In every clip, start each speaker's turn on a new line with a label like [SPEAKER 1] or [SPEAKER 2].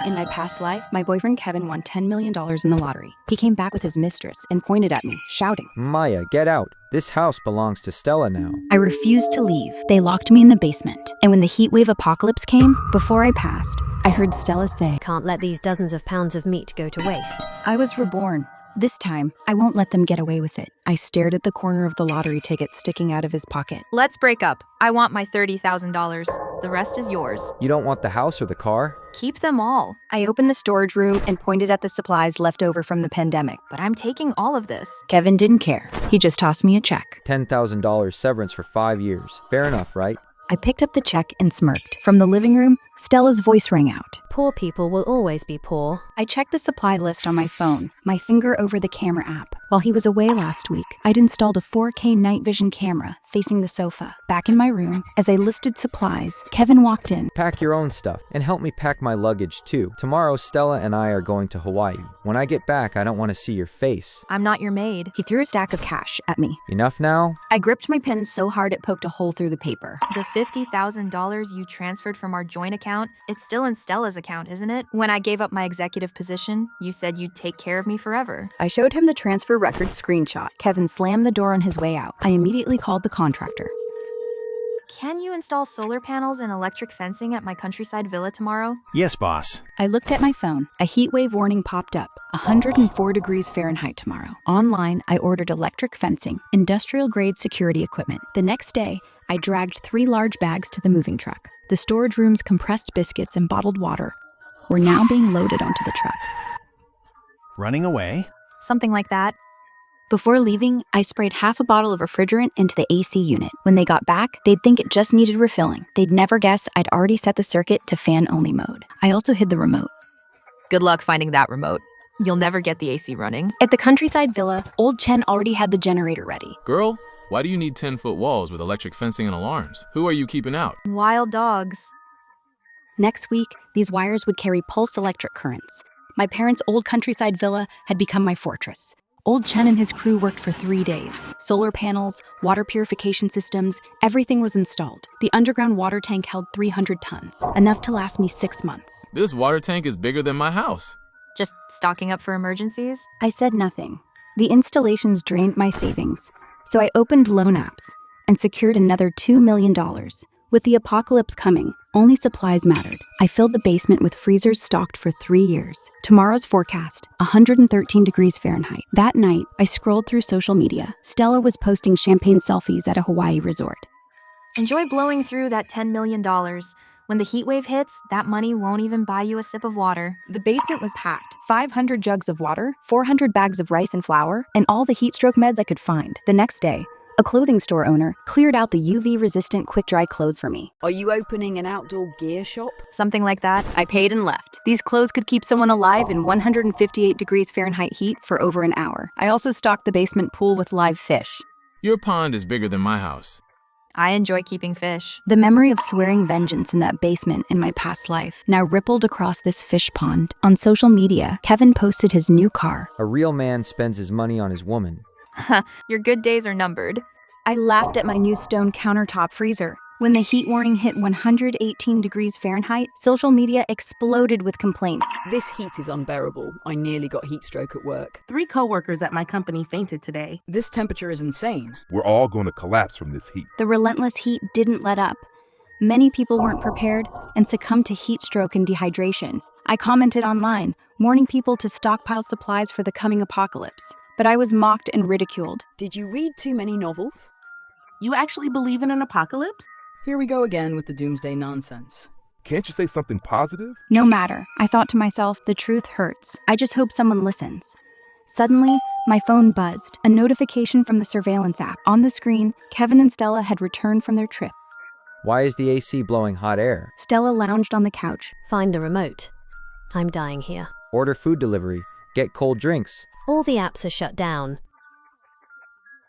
[SPEAKER 1] In my past life, my boyfriend Kevin won $10 million in the lottery. He came back with his mistress and pointed at me, shouting,
[SPEAKER 2] "Maya, get out. This house belongs to Stella now."
[SPEAKER 1] I refused to leave. They locked me in the basement. And when the heatwave apocalypse came, before I passed, I heard Stella say,
[SPEAKER 3] "Can't let these dozens of pounds of meat go to waste."
[SPEAKER 1] I was reborn. This time, I won't let them get away with it. I stared at the corner of the lottery ticket sticking out of his pocket.
[SPEAKER 4] Let's break up. I want my $30,000. The rest is yours.
[SPEAKER 2] You don't want the house or the car?
[SPEAKER 4] Keep them all.
[SPEAKER 1] I opened the storage room and pointed at the supplies left over from the pandemic.
[SPEAKER 4] But I'm taking all of this.
[SPEAKER 1] Kevin didn't care. He just tossed me a check.
[SPEAKER 2] $10,000 severance for 5 years. Fair enough, right?
[SPEAKER 1] I picked up the check and smirked. From the living room, Stella's voice rang out.
[SPEAKER 3] Poor people will always be poor.
[SPEAKER 1] I checked the supply list on my phone, my finger over the camera app. While he was away last week, I'd installed a 4K night vision camera facing the sofa. Back in my room, as I listed supplies, Kevin walked in.
[SPEAKER 2] Pack your own stuff and help me pack my luggage too. Tomorrow, Stella and I are going to Hawaii. When I get back, I don't want to see your face.
[SPEAKER 4] I'm not your maid.
[SPEAKER 1] He threw a stack of cash at me.
[SPEAKER 2] Enough now?
[SPEAKER 1] I gripped my pen so hard it poked a hole through the paper.
[SPEAKER 4] The $50,000 you transferred from our joint account, it's still in Stella's account, isn't it? When I gave up my executive position, you said you'd take care of me forever.
[SPEAKER 1] I showed him the transfer record screenshot. Kevin slammed the door on his way out. I immediately called the contractor.
[SPEAKER 4] Can you install solar panels and electric fencing at my countryside villa tomorrow?
[SPEAKER 5] Yes, boss.
[SPEAKER 1] I looked at my phone. A heat wave warning popped up. 104 degrees Fahrenheit tomorrow. Online, I ordered electric fencing, industrial-grade security equipment. The next day, I dragged 3 large bags to the moving truck. The storage room's compressed biscuits and bottled water were now being loaded onto the truck.
[SPEAKER 5] Running away?
[SPEAKER 4] Something like that.
[SPEAKER 1] Before leaving, I sprayed half a bottle of refrigerant into the AC unit. When they got back, they'd think it just needed refilling. They'd never guess I'd already set the circuit to fan-only mode. I also hid the remote.
[SPEAKER 4] Good luck finding that remote. You'll never get the AC running.
[SPEAKER 1] At the countryside villa, old Chen already had the generator ready.
[SPEAKER 6] Girl, why do you need 10-foot walls with electric fencing and alarms? Who are you keeping out?
[SPEAKER 4] Wild dogs.
[SPEAKER 1] Next week, these wires would carry pulsed electric currents. My parents' old countryside villa had become my fortress. Old Chen and his crew worked for 3 days. Solar panels, water purification systems, everything was installed. The underground water tank held 300 tons, enough to last me 6 months.
[SPEAKER 6] This water tank is bigger than my house.
[SPEAKER 4] Just stocking up for emergencies?
[SPEAKER 1] I said nothing. The installations drained my savings, so I opened loan apps and secured another $2 million. With the apocalypse coming, only supplies mattered. I filled the basement with freezers stocked for 3 years. Tomorrow's forecast, 113 degrees Fahrenheit. That night, I scrolled through social media. Stella was posting champagne selfies at a Hawaii resort.
[SPEAKER 4] Enjoy blowing through that $10 million. When the heat wave hits, that money won't even buy you a sip of water.
[SPEAKER 1] The basement was packed. 500 jugs of water, 400 bags of rice and flour, and all the heat stroke meds I could find. The next day, a clothing store owner cleared out the UV-resistant quick-dry clothes for me.
[SPEAKER 7] Are you opening an outdoor gear shop?
[SPEAKER 4] Something like that.
[SPEAKER 1] I paid and left. These clothes could keep someone alive in 158 degrees Fahrenheit heat for over an hour. I also stocked the basement pool with live fish.
[SPEAKER 6] Your pond is bigger than my house.
[SPEAKER 4] I enjoy keeping fish.
[SPEAKER 1] The memory of swearing vengeance in that basement in my past life now rippled across this fish pond. On social media, Kevin posted his new car.
[SPEAKER 2] A real man spends his money on his woman.
[SPEAKER 4] Your good days are numbered.
[SPEAKER 1] I laughed at my new stone countertop freezer. When the heat warning hit 118 degrees Fahrenheit, social media exploded with complaints.
[SPEAKER 7] This heat is unbearable. I nearly got heat stroke at work.
[SPEAKER 8] 3 coworkers at my company fainted today.
[SPEAKER 9] This temperature is insane.
[SPEAKER 10] We're all going to collapse from this heat.
[SPEAKER 1] The relentless heat didn't let up. Many people weren't prepared and succumbed to heat stroke and dehydration. I commented online, warning people to stockpile supplies for the coming apocalypse. But I was mocked and ridiculed.
[SPEAKER 7] Did you read too many novels?
[SPEAKER 8] You actually believe in an apocalypse?
[SPEAKER 9] Here we go again with the doomsday nonsense.
[SPEAKER 10] Can't you say something positive?
[SPEAKER 1] No matter. I thought to myself, the truth hurts. I just hope someone listens. Suddenly, my phone buzzed. A notification from the surveillance app. On the screen, Kevin and Stella had returned from their trip.
[SPEAKER 2] Why is the AC blowing hot air?
[SPEAKER 1] Stella lounged on the couch.
[SPEAKER 3] Find the remote. I'm dying here.
[SPEAKER 2] Order food delivery. Get cold drinks.
[SPEAKER 3] All the apps are shut down.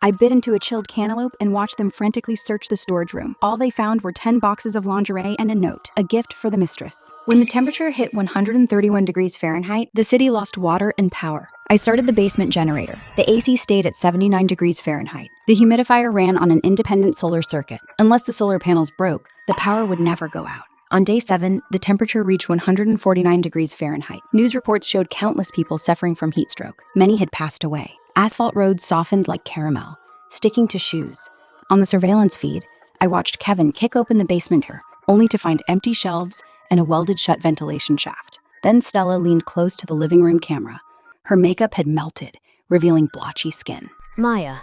[SPEAKER 1] I bit into a chilled cantaloupe and watched them frantically search the storage room. All they found were 10 boxes of lingerie and a note, a gift for the mistress. When the temperature hit 131 degrees Fahrenheit, the city lost water and power. I started the basement generator. The AC stayed at 79 degrees Fahrenheit. The humidifier ran on an independent solar circuit. Unless the solar panels broke, the power would never go out. On day 7, the temperature reached 149 degrees Fahrenheit. News reports showed countless people suffering from heat stroke. Many had passed away. Asphalt roads softened like caramel, sticking to shoes. On the surveillance feed, I watched Kevin kick open the basement door, only to find empty shelves and a welded-shut ventilation shaft. Then Stella leaned close to the living room camera. Her makeup had melted, revealing blotchy skin.
[SPEAKER 3] Maya,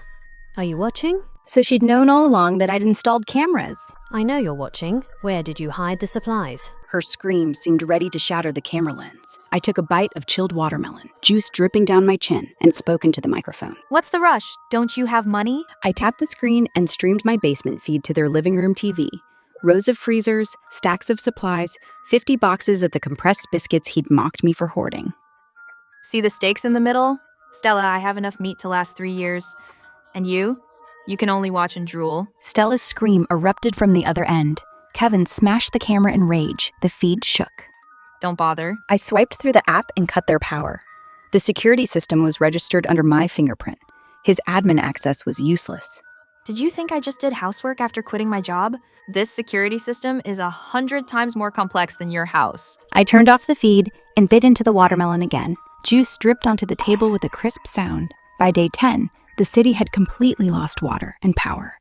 [SPEAKER 3] are you watching?
[SPEAKER 1] So she'd known all along that I'd installed cameras.
[SPEAKER 3] I know you're watching. Where did you hide the supplies?
[SPEAKER 1] Her scream seemed ready to shatter the camera lens. I took a bite of chilled watermelon, juice dripping down my chin, and spoke into the microphone.
[SPEAKER 4] What's the rush? Don't you have money?
[SPEAKER 1] I tapped the screen and streamed my basement feed to their living room TV. Rows of freezers, stacks of supplies, 50 boxes of the compressed biscuits he'd mocked me for hoarding.
[SPEAKER 4] See the steaks in the middle? Stella, I have enough meat to last 3 years. And you? You can only watch and drool.
[SPEAKER 1] Stella's scream erupted from the other end. Kevin smashed the camera in rage. The feed shook.
[SPEAKER 4] Don't bother.
[SPEAKER 1] I swiped through the app and cut their power. The security system was registered under my fingerprint. His admin access was useless.
[SPEAKER 4] Did you think I just did housework after quitting my job? This security system is 100 times more complex than your house.
[SPEAKER 1] I turned off the feed and bit into the watermelon again. Juice dripped onto the table with a crisp sound. By day 10, the city had completely lost water and power.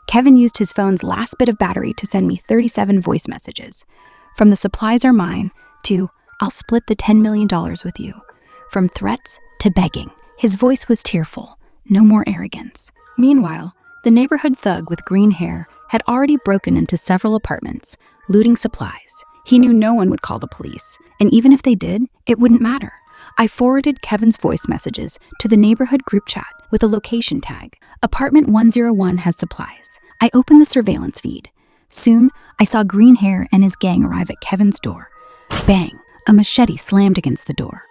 [SPEAKER 1] Kevin used his phone's last bit of battery to send me 37 voice messages. From the supplies are mine to, I'll split the $10 million with you. From threats to begging. His voice was tearful. No more arrogance. Meanwhile, the neighborhood thug with green hair had already broken into several apartments, looting supplies. He knew no one would call the police, and even if they did, it wouldn't matter. I forwarded Kevin's voice messages to the neighborhood group chat with a location tag. Apartment 101 has supplies. I opened the surveillance feed. Soon, I saw green hair and his gang arrive at Kevin's door. Bang! A machete slammed against the door.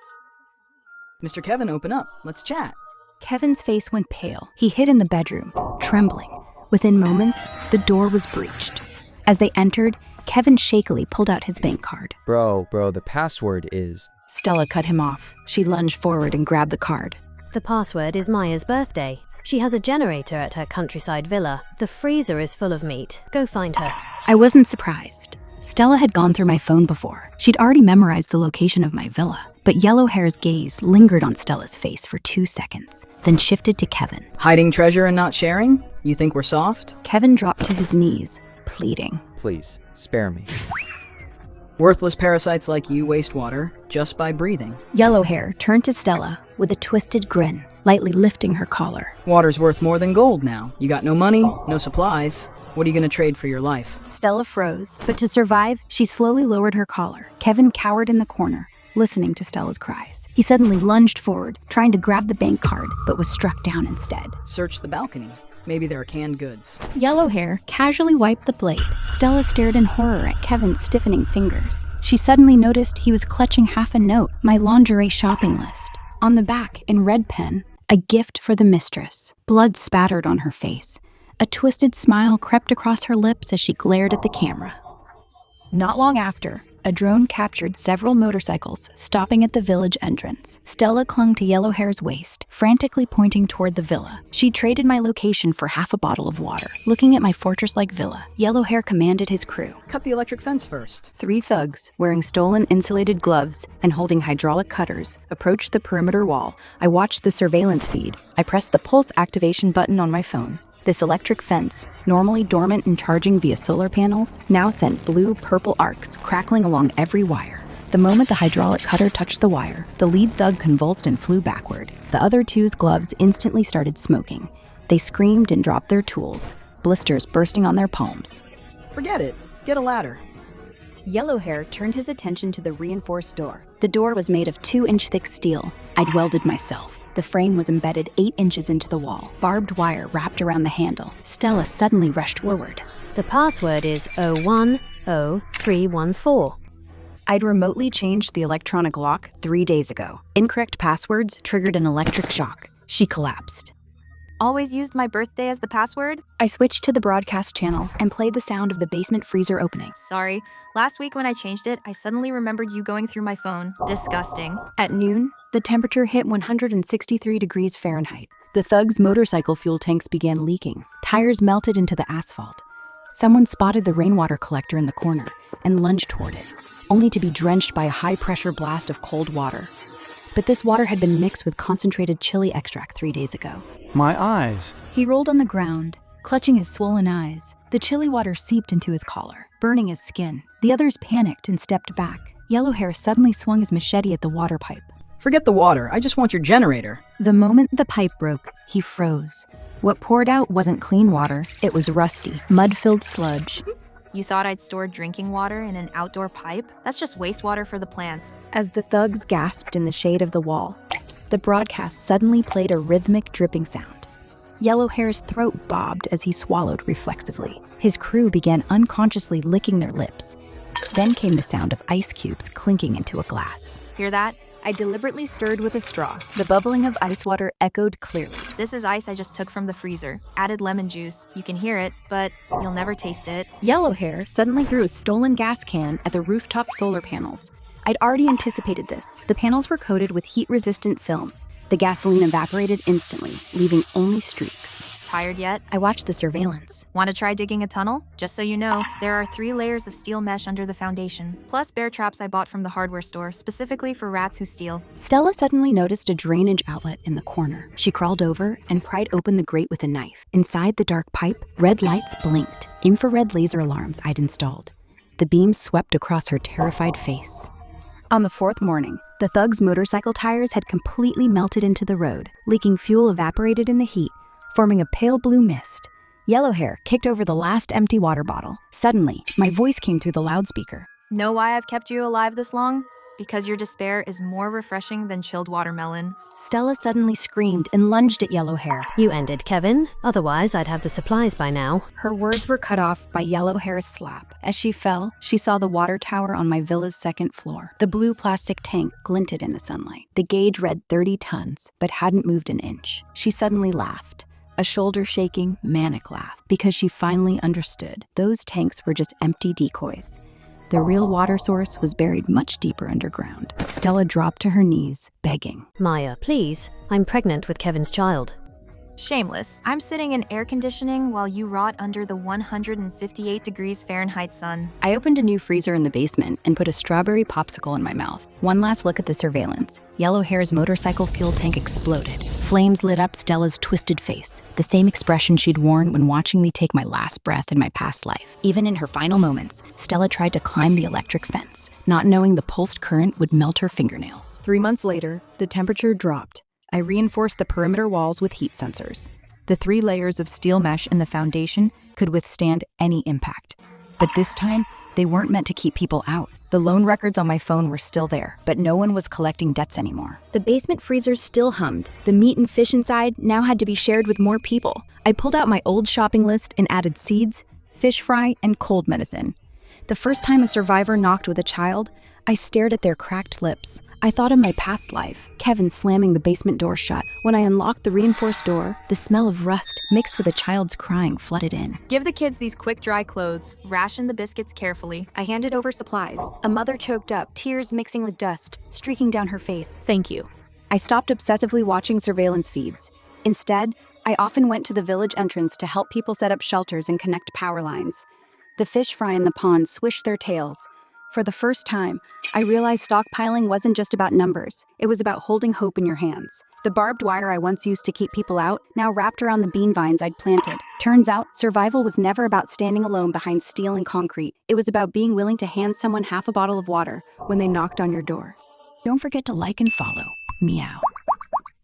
[SPEAKER 9] Mr. Kevin, open up. Let's chat.
[SPEAKER 1] Kevin's face went pale. He hid in the bedroom, trembling. Within moments, the door was breached. As they entered, Kevin shakily pulled out his bank card.
[SPEAKER 2] Bro, the password is...
[SPEAKER 1] Stella cut him off. She lunged forward and grabbed the card.
[SPEAKER 3] The password is Maya's birthday. She has a generator at her countryside villa. The freezer is full of meat. Go find her.
[SPEAKER 1] I wasn't surprised. Stella had gone through my phone before. She'd already memorized the location of my villa. But Yellowhair's gaze lingered on Stella's face for 2 seconds, then shifted to Kevin.
[SPEAKER 9] Hiding treasure and not sharing? You think we're soft?
[SPEAKER 1] Kevin dropped to his knees, pleading.
[SPEAKER 2] Please, spare me.
[SPEAKER 9] Worthless parasites like you waste water just by breathing.
[SPEAKER 1] Yellowhair turned to Stella with a twisted grin, lightly lifting her collar.
[SPEAKER 9] Water's worth more than gold now. You got no money, no supplies. What are you gonna trade for your life?
[SPEAKER 1] Stella froze, but to survive, she slowly lowered her collar. Kevin cowered in the corner, listening to Stella's cries. He suddenly lunged forward, trying to grab the bank card, but was struck down instead.
[SPEAKER 9] Search the balcony. Maybe there are canned goods.
[SPEAKER 1] Yellowhair casually wiped the blade. Stella stared in horror at Kevin's stiffening fingers. She suddenly noticed he was clutching half a note, my lingerie shopping list. On the back, in red pen, a gift for the mistress. Blood spattered on her face. A twisted smile crept across her lips as she glared at the camera. Not long after, a drone captured several motorcycles stopping at the village entrance. Stella clung to Yellowhair's waist, frantically pointing toward the villa. She traded my location for half a bottle of water. Looking at my fortress-like villa, Yellowhair commanded his crew.
[SPEAKER 9] Cut the electric fence first.
[SPEAKER 1] 3 thugs, wearing stolen insulated gloves and holding hydraulic cutters, approached the perimeter wall. I watched the surveillance feed. I pressed the pulse activation button on my phone. This electric fence, normally dormant and charging via solar panels, now sent blue-purple arcs crackling along every wire. The moment the hydraulic cutter touched the wire, the lead thug convulsed and flew backward. The other two's gloves instantly started smoking. They screamed and dropped their tools, blisters bursting on their palms.
[SPEAKER 9] Forget it. Get a ladder.
[SPEAKER 1] Yellowhair turned his attention to the reinforced door. The door was made of 2-inch thick steel. I'd welded myself. The frame was embedded 8 inches into the wall. Barbed wire wrapped around the handle. Stella suddenly rushed forward.
[SPEAKER 3] The password is 010314.
[SPEAKER 1] I'd remotely changed the electronic lock 3 days ago. Incorrect passwords triggered an electric shock. She collapsed.
[SPEAKER 4] Always used my birthday as the password?
[SPEAKER 1] I switched to the broadcast channel and played the sound of the basement freezer opening.
[SPEAKER 4] Sorry. Last week when I changed it, I suddenly remembered you going through my phone. Disgusting.
[SPEAKER 1] At noon, the temperature hit 163 degrees Fahrenheit. The thugs' motorcycle fuel tanks began leaking. Tires melted into the asphalt. Someone spotted the rainwater collector in the corner and lunged toward it, only to be drenched by a high-pressure blast of cold water. But this water had been mixed with concentrated chili extract 3 days ago.
[SPEAKER 5] My eyes.
[SPEAKER 1] He rolled on the ground, clutching his swollen eyes. The chili water seeped into his collar, burning his skin. The others panicked and stepped back. Yellowhair suddenly swung his machete at the water pipe.
[SPEAKER 9] Forget the water, I just want your generator.
[SPEAKER 1] The moment the pipe broke, he froze. What poured out wasn't clean water, it was rusty, mud-filled sludge.
[SPEAKER 4] You thought I'd store drinking water in an outdoor pipe? That's just wastewater for the plants.
[SPEAKER 1] As the thugs gasped in the shade of the wall, the broadcast suddenly played a rhythmic dripping sound. Yellowhair's throat bobbed as he swallowed reflexively. His crew began unconsciously licking their lips. Then came the sound of ice cubes clinking into a glass.
[SPEAKER 4] Hear that?
[SPEAKER 1] I deliberately stirred with a straw. The bubbling of ice water echoed clearly.
[SPEAKER 4] This is ice I just took from the freezer. Added lemon juice. You can hear it, but you'll never taste it.
[SPEAKER 1] Yellowhair suddenly threw a stolen gas can at the rooftop solar panels. I'd already anticipated this. The panels were coated with heat-resistant film. The gasoline evaporated instantly, leaving only streaks.
[SPEAKER 4] Tired yet?
[SPEAKER 1] I watched the surveillance.
[SPEAKER 4] Want to try digging a tunnel? Just so you know, there are 3 layers of steel mesh under the foundation, plus bear traps I bought from the hardware store, specifically for rats who steal.
[SPEAKER 1] Stella suddenly noticed a drainage outlet in the corner. She crawled over and pried open the grate with a knife. Inside the dark pipe, red lights blinked, infrared laser alarms I'd installed. The beams swept across her terrified face. On the 4th morning, the thugs' motorcycle tires had completely melted into the road. Leaking fuel evaporated in the heat, forming a pale blue mist. Yellowhair kicked over the last empty water bottle. Suddenly, my voice came through the loudspeaker.
[SPEAKER 4] Know why I've kept you alive this long? Because your despair is more refreshing than chilled watermelon.
[SPEAKER 1] Stella suddenly screamed and lunged at Yellowhair.
[SPEAKER 3] You ended, Kevin. Otherwise, I'd have the supplies by now.
[SPEAKER 1] Her words were cut off by Yellowhair's slap. As she fell, she saw the water tower on my villa's 2nd floor. The blue plastic tank glinted in the sunlight. The gauge read 30 tons, but hadn't moved an inch. She suddenly laughed. A shoulder-shaking, manic laugh, because she finally understood. Those tanks were just empty decoys. The real water source was buried much deeper underground. Stella dropped to her knees, begging.
[SPEAKER 3] Maya, please. I'm pregnant with Kevin's child.
[SPEAKER 4] Shameless. I'm sitting in air conditioning while you rot under the 158 degrees Fahrenheit sun.
[SPEAKER 1] I opened a new freezer in the basement and put a strawberry popsicle in my mouth. One last look at the surveillance. Yellowhair's motorcycle fuel tank exploded. Flames lit up Stella's twisted face, the same expression she'd worn when watching me take my last breath in my past life. Even in her final moments, Stella tried to climb the electric fence, not knowing the pulsed current would melt her fingernails. 3 months later, the temperature dropped. I reinforced the perimeter walls with heat sensors. The 3 layers of steel mesh in the foundation could withstand any impact. But this time, they weren't meant to keep people out. The loan records on my phone were still there, but no one was collecting debts anymore. The basement freezers still hummed. The meat and fish inside now had to be shared with more people. I pulled out my old shopping list and added seeds, fish fry, and cold medicine. The first time a survivor knocked with a child, I stared at their cracked lips. I thought of my past life, Kevin slamming the basement door shut. When I unlocked the reinforced door, the smell of rust mixed with a child's crying flooded in.
[SPEAKER 4] Give the kids these quick dry clothes. Ration the biscuits carefully.
[SPEAKER 1] I handed over supplies. A mother choked up, tears mixing with dust, streaking down her face.
[SPEAKER 7] Thank you.
[SPEAKER 1] I stopped obsessively watching surveillance feeds. Instead, I often went to the village entrance to help people set up shelters and connect power lines. The fish fry in the pond swished their tails. For the first time, I realized stockpiling wasn't just about numbers. It was about holding hope in your hands. The barbed wire I once used to keep people out now wrapped around the bean vines I'd planted. Turns out, survival was never about standing alone behind steel and concrete. It was about being willing to hand someone half a bottle of water when they knocked on your door. Don't forget to like and follow. Meow.